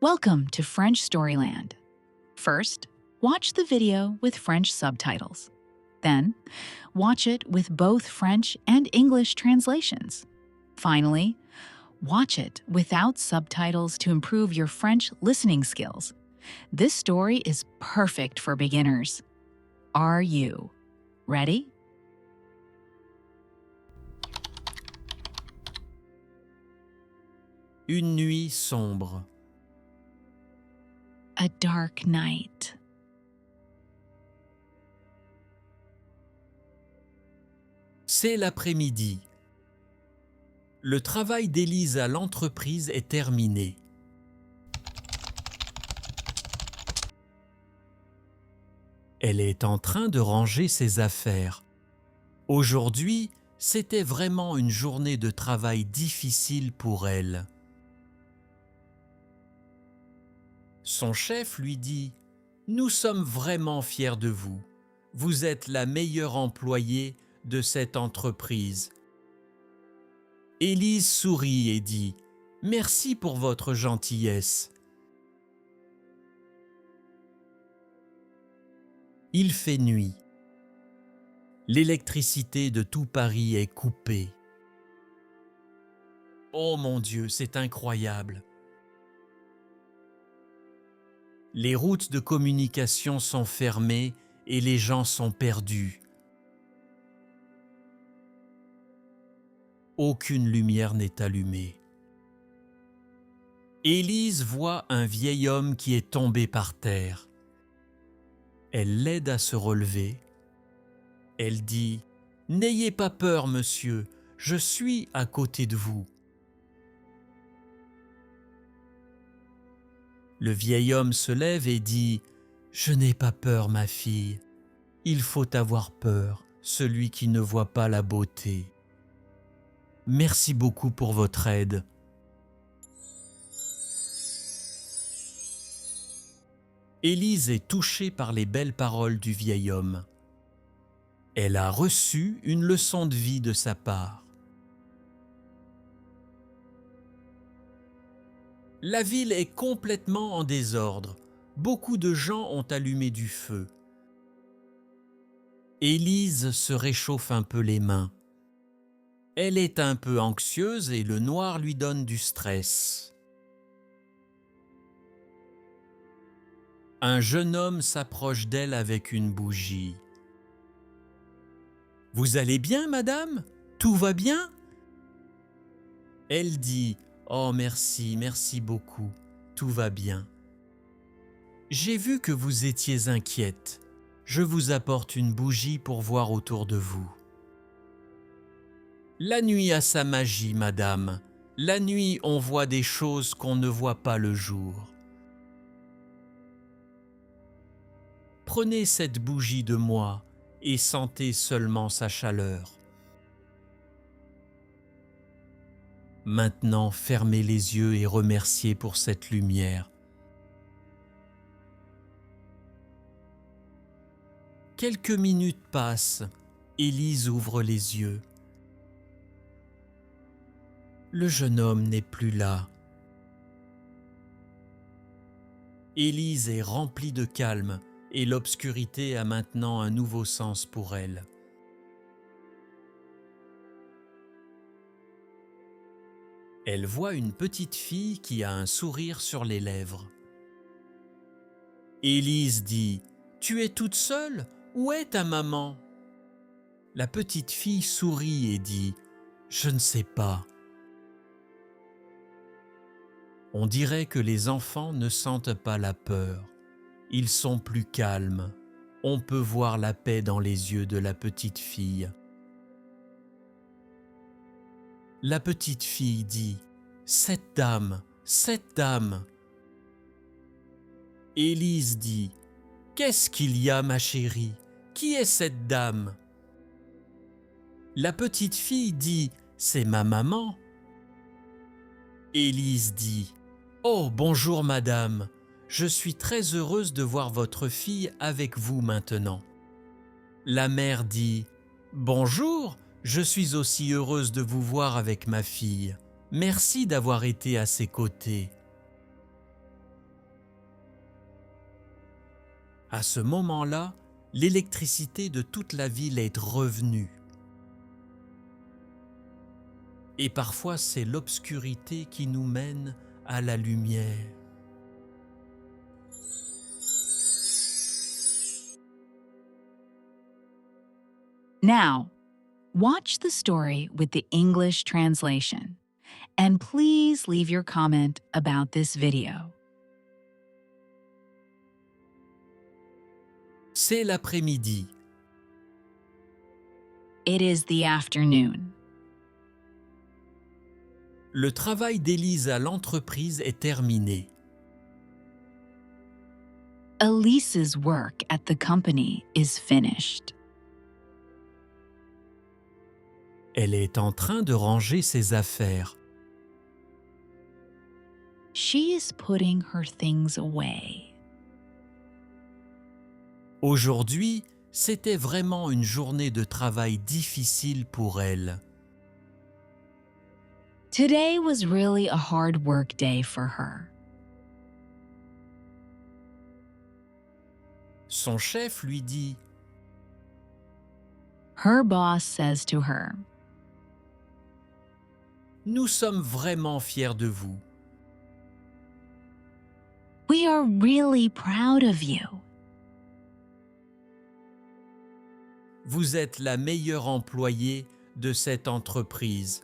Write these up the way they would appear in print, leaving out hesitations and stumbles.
Welcome to French Storyland. First, watch the video with French subtitles. Then, watch it with both French and English translations. Finally, watch it without subtitles to improve your French listening skills. This story is perfect for beginners. Are you ready? Une nuit sombre. A dark night. C'est l'après-midi. Le travail d'Élise à l'entreprise est terminé. Elle est en train de ranger ses affaires. Aujourd'hui, c'était vraiment une journée de travail difficile pour elle. Son chef lui dit « Nous sommes vraiment fiers de vous. Vous êtes la meilleure employée de cette entreprise. » Élise sourit et dit « Merci pour votre gentillesse. » Il fait nuit. L'électricité de tout Paris est coupée. Oh mon Dieu, c'est incroyable! Les routes de communication sont fermées et les gens sont perdus. Aucune lumière n'est allumée. Élise voit un vieil homme qui est tombé par terre. Elle l'aide à se relever. Elle dit « N'ayez pas peur, monsieur, je suis à côté de vous. » Le vieil homme se lève et dit « Je n'ai pas peur, ma fille. Il faut avoir peur, celui qui ne voit pas la beauté. Merci beaucoup pour votre aide. » Élise est touchée par les belles paroles du vieil homme. Elle a reçu une leçon de vie de sa part. La ville est complètement en désordre. Beaucoup de gens ont allumé du feu. Élise se réchauffe un peu les mains. Elle est un peu anxieuse et le noir lui donne du stress. Un jeune homme s'approche d'elle avec une bougie. « Vous allez bien, madame? Tout va bien? » Elle dit « Oh merci, merci beaucoup, tout va bien. J'ai vu que vous étiez inquiète. Je vous apporte une bougie pour voir autour de vous. » La nuit a sa magie, madame. La nuit, on voit des choses qu'on ne voit pas le jour. Prenez cette bougie de moi et sentez seulement sa chaleur. Maintenant, fermez les yeux et remerciez pour cette lumière. Quelques minutes passent. Élise ouvre les yeux. Le jeune homme n'est plus là. Élise est remplie de calme et l'obscurité a maintenant un nouveau sens pour elle. Elle voit une petite fille qui a un sourire sur les lèvres. Élise dit « Tu es toute seule? Où est ta maman ?» La petite fille sourit et dit « Je ne sais pas. » On dirait que les enfants ne sentent pas la peur. Ils sont plus calmes. On peut voir la paix dans les yeux de la petite fille. La petite fille dit « Cette dame, cette dame !» Élise dit « Qu'est-ce qu'il y a, ma chérie? Qui est cette dame ?» La petite fille dit « C'est ma maman. » Élise dit « Oh, bonjour madame, je suis très heureuse de voir votre fille avec vous maintenant. » La mère dit « Bonjour, je suis aussi heureuse de vous voir avec ma fille. Merci d'avoir été à ses côtés. » À ce moment-là, l'électricité de toute la ville est revenue. Et parfois, c'est l'obscurité qui nous mène à la lumière. Now, watch the story with the English translation, and please leave your comment about this video. C'est l'après-midi. It is the afternoon. Le travail d'Élise à l'entreprise est terminé. Elise's work at the company is finished. Elle est en train de ranger ses affaires. She is putting her things away. Aujourd'hui, c'était vraiment une journée de travail difficile pour elle. Today was really a hard work day for her. Son chef lui dit Her boss says to her, « Nous sommes vraiment fiers de vous. "We are really proud of you. Vous êtes la meilleure employée de cette entreprise.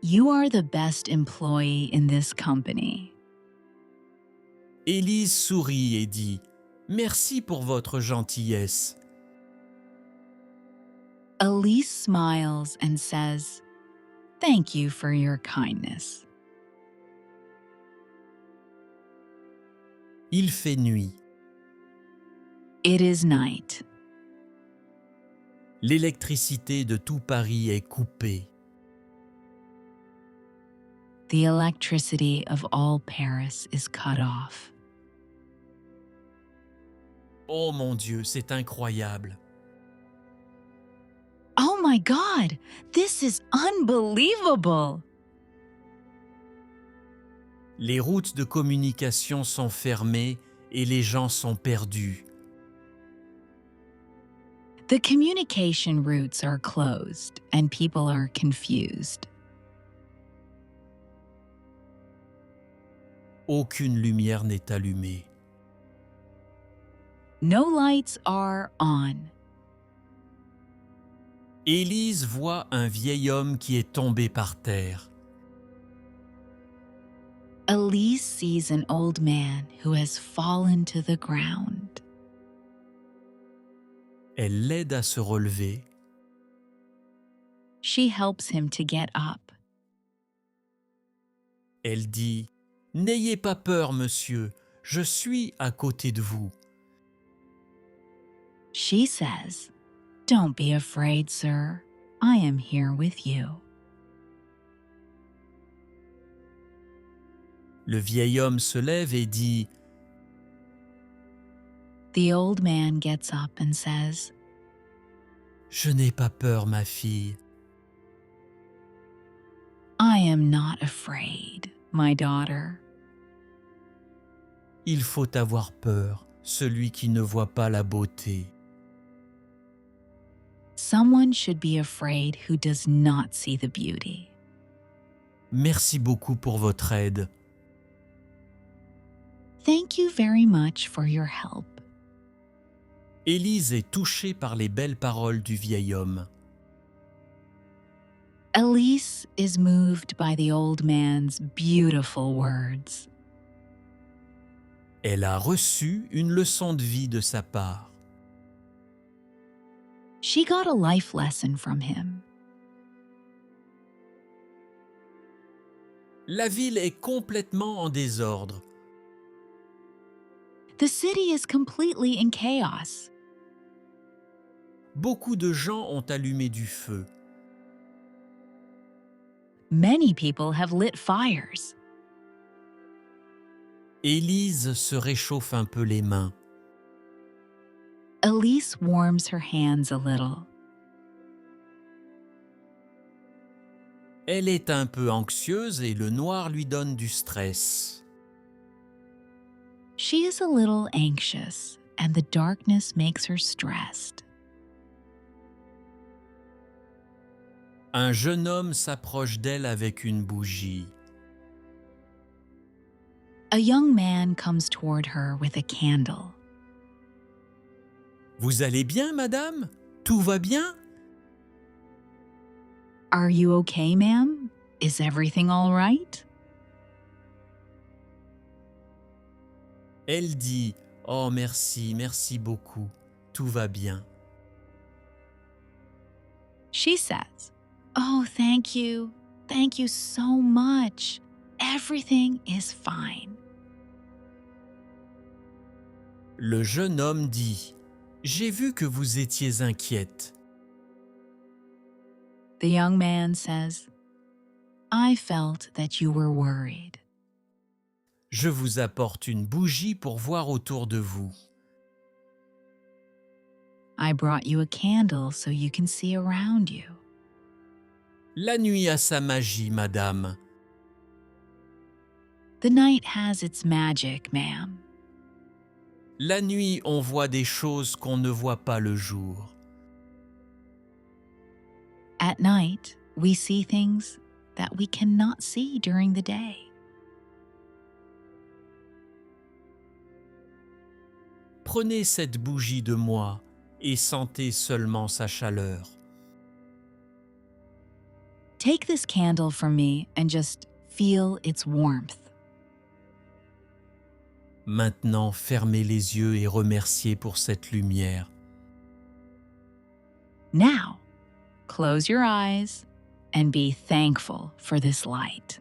You are the best employee in this company." Élise sourit et dit « Merci pour votre gentillesse. Elise smiles and says, "Thank you for your kindness." Il fait nuit. It is night. L'électricité de tout Paris est coupée. The electricity of all Paris is cut off. Oh mon Dieu, c'est incroyable. Oh my God, this is unbelievable. Les routes de communication sont fermées et les gens sont perdus. The communication routes are closed and people are confused. Aucune lumière n'est allumée. No lights are on. Élise voit un vieil homme qui est tombé par terre. Elise sees an old man who has fallen to the ground. Elle l'aide à se relever. She helps him to get up. Elle dit « N'ayez pas peur, monsieur, je suis à côté de vous. » She says, "Don't be afraid, sir. I am here with you." Le vieil homme se lève et dit The old man gets up and says, « Je n'ai pas peur, ma fille. "I am not afraid, my daughter." Il faut avoir peur, celui qui ne voit pas la beauté. Someone should be afraid who does not see the beauty. Merci beaucoup pour votre aide. Thank you very much for your help." Élise est touchée par les belles paroles du vieil homme. Elise is moved by the old man's beautiful words. Elle a reçu une leçon de vie de sa part. She got a life lesson from him. La ville est complètement en désordre. The city is completely in chaos. Beaucoup de gens ont allumé du feu. Many people have lit fires. Élise se réchauffe un peu les mains. Elise warms her hands a little. Elle est un peu anxieuse et le noir lui donne du stress. She is a little anxious, and the darkness makes her stressed. Un jeune homme s'approche d'elle avec une bougie. A young man comes toward her with a candle. Vous allez bien, madame? Tout va bien? Are you okay, ma'am? Is everything all right? Elle dit « Oh merci, merci beaucoup, tout va bien. She says, "Oh, thank you. Thank you so much. Everything is fine." » Le jeune homme dit « J'ai vu que vous étiez inquiète. The young man says, "I felt that you were worried. Je vous apporte une bougie pour voir autour de vous. I brought you a candle so you can see around you. La nuit a sa magie, madame. The night has its magic, ma'am. La nuit, on voit des choses qu'on ne voit pas le jour. At night, we see things that we cannot see during the day. Prenez cette bougie de moi et sentez seulement sa chaleur. Take this candle from me and just feel its warmth. Maintenant, fermez les yeux et remerciez pour cette lumière. Now, close your eyes and be thankful for this light.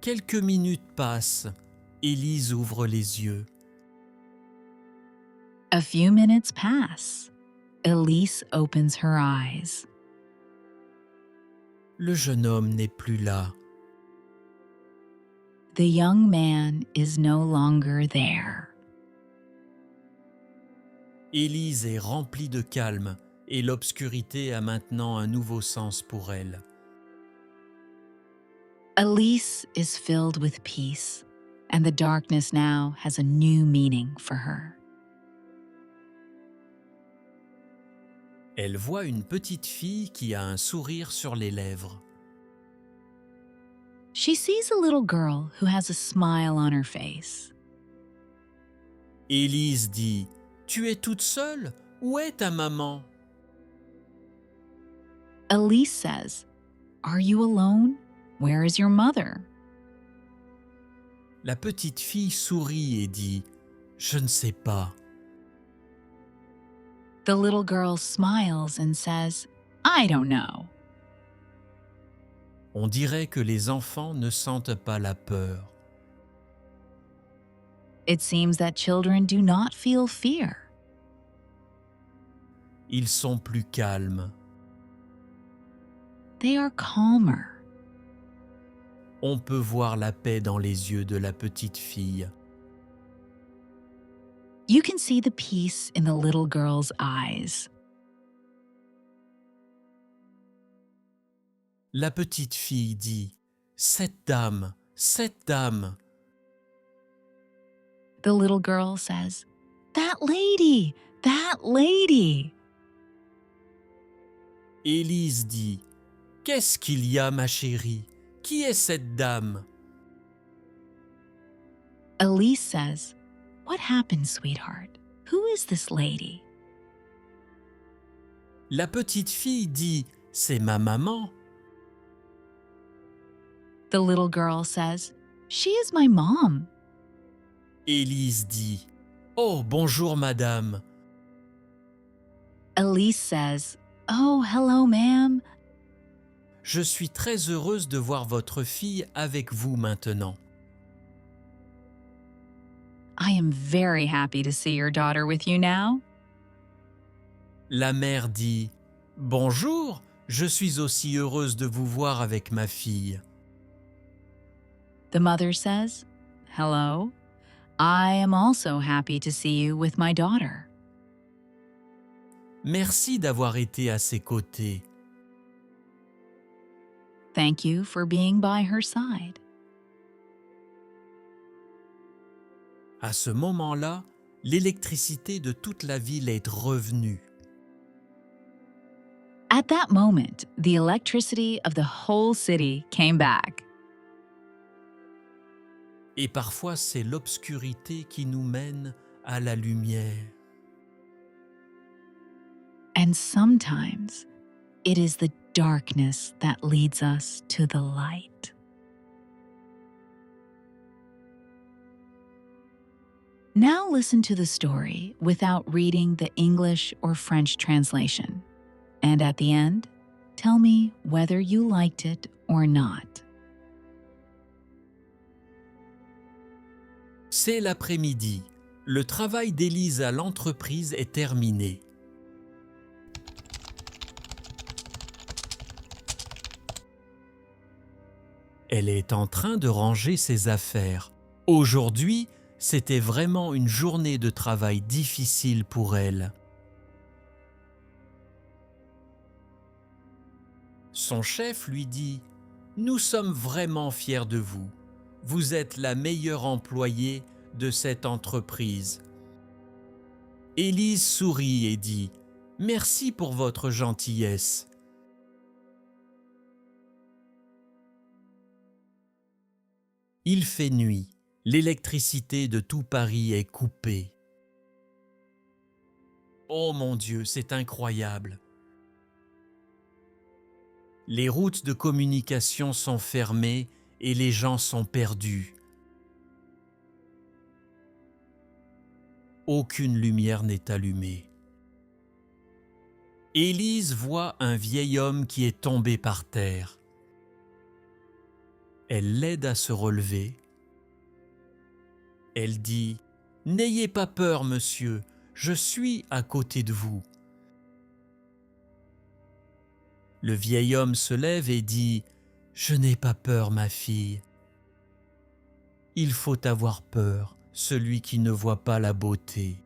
Quelques minutes passent. Élise ouvre les yeux. A few minutes pass. Elise opens her eyes. Le jeune homme n'est plus là. The young man is no longer there. Élise est remplie de calme et l'obscurité a maintenant un nouveau sens pour elle. Elise is filled with peace, and the darkness now has a new meaning for her. Elle voit une petite fille qui a un sourire sur les lèvres. She sees a little girl who has a smile on her face. Élise dit « Tu es toute seule? Où est ta maman ?» Elise says, "Are you alone? Where is your mother?" La petite fille sourit et dit « Je ne sais pas. » The little girl smiles and says, "I don't know." On dirait que les enfants ne sentent pas la peur. It seems that children do not feel fear. Ils sont plus calmes. They are calmer. On peut voir la paix dans les yeux de la petite fille. You can see the peace in the little girl's eyes. La petite fille dit « Cette dame, cette dame !» The little girl says, "That lady, that lady." Élise dit « Qu'est-ce qu'il y a, ma chérie? Qui est cette dame ?» Elise says, "What happened, sweetheart? Who is this lady?" La petite fille dit « C'est ma maman !» The little girl says, "She is my mom." Élise dit « Oh, bonjour madame !» Elise says, "Oh, hello, ma'am. Je suis très heureuse de voir votre fille avec vous maintenant. I am very happy to see your daughter with you now." La mère dit « Bonjour, je suis aussi heureuse de vous voir avec ma fille. » The mother says, "Hello. I am also happy to see you with my daughter." Merci d'avoir été à ses côtés. Thank you for being by her side. À ce moment-là, l'électricité de toute la ville est revenue. At that moment, the electricity of the whole city came back. Et parfois, c'est l'obscurité qui nous mène à la lumière. And sometimes it is the darkness that leads us to the light. Now listen to the story without reading the English or French translation. And at the end, tell me whether you liked it or not. C'est l'après-midi. Le travail d'Élise à l'entreprise est terminé. Elle est en train de ranger ses affaires. Aujourd'hui, c'était vraiment une journée de travail difficile pour elle. Son chef lui dit « Nous sommes vraiment fiers de vous. Vous êtes la meilleure employée de cette entreprise. » Élise sourit et dit « Merci pour votre gentillesse. » Il fait nuit. L'électricité de tout Paris est coupée. Oh mon Dieu, c'est incroyable! Les routes de communication sont fermées et les gens sont perdus. Aucune lumière n'est allumée. Élise voit un vieil homme qui est tombé par terre. Elle l'aide à se relever. Elle dit « N'ayez pas peur, monsieur, je suis à côté de vous. » Le vieil homme se lève et dit « Je n'ai pas peur, ma fille. » Il faut avoir peur, celui qui ne voit pas la beauté.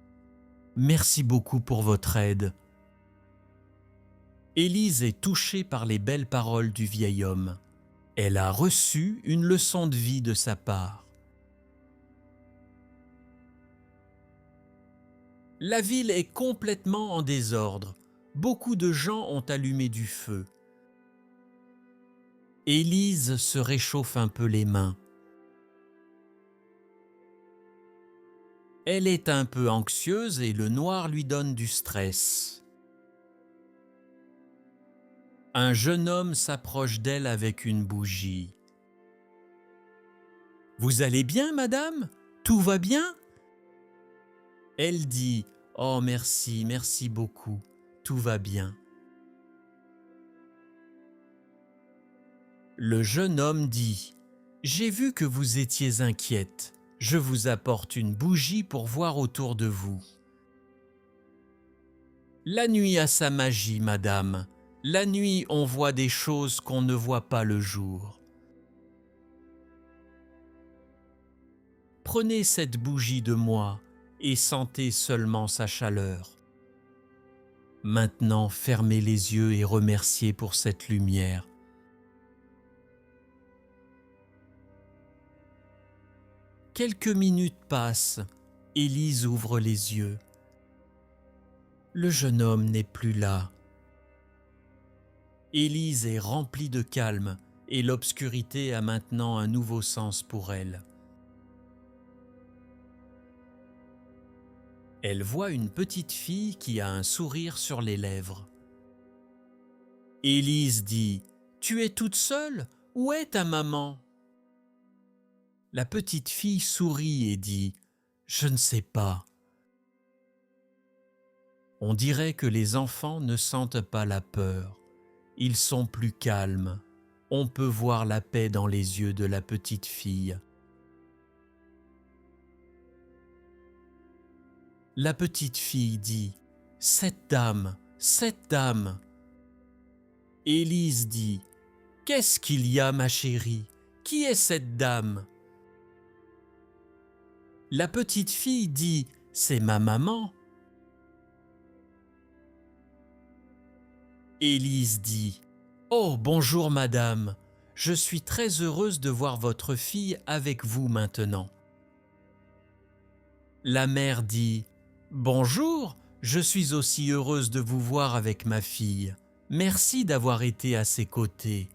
Merci beaucoup pour votre aide. Élise est touchée par les belles paroles du vieil homme. Elle a reçu une leçon de vie de sa part. La ville est complètement en désordre. Beaucoup de gens ont allumé du feu. Élise se réchauffe un peu les mains. Elle est un peu anxieuse et le noir lui donne du stress. Un jeune homme s'approche d'elle avec une bougie. « Vous allez bien, madame? Tout va bien? » Elle dit « Oh merci, merci beaucoup, tout va bien. » Le jeune homme dit « J'ai vu que vous étiez inquiète. Je vous apporte une bougie pour voir autour de vous. » La nuit a sa magie, madame. La nuit, on voit des choses qu'on ne voit pas le jour. Prenez cette bougie de moi et sentez seulement sa chaleur. Maintenant, fermez les yeux et remerciez pour cette lumière. Quelques minutes passent. Élise ouvre les yeux. Le jeune homme n'est plus là. Élise est remplie de calme et l'obscurité a maintenant un nouveau sens pour elle. Elle voit une petite fille qui a un sourire sur les lèvres. Élise dit « Tu es toute seule? Où est ta maman ?» La petite fille sourit et dit « Je ne sais pas. » On dirait que les enfants ne sentent pas la peur. Ils sont plus calmes. On peut voir la paix dans les yeux de la petite fille. La petite fille dit « Cette dame, cette dame !» Élise dit « Qu'est-ce qu'il y a, ma chérie? Qui est cette dame ?» La petite fille dit « C'est ma maman. » Élise dit « Oh, bonjour madame, Je suis très heureuse de voir votre fille avec vous maintenant. » La mère dit « Bonjour, je suis aussi heureuse de vous voir avec ma fille. Merci d'avoir été à ses côtés. »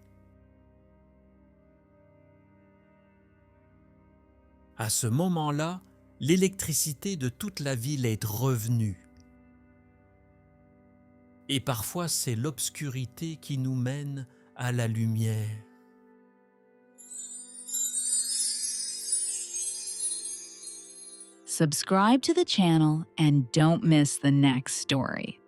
À ce moment-là, l'électricité de toute la ville est revenue. Et parfois, c'est l'obscurité qui nous mène à la lumière. Subscribe to the channel and don't miss the next story.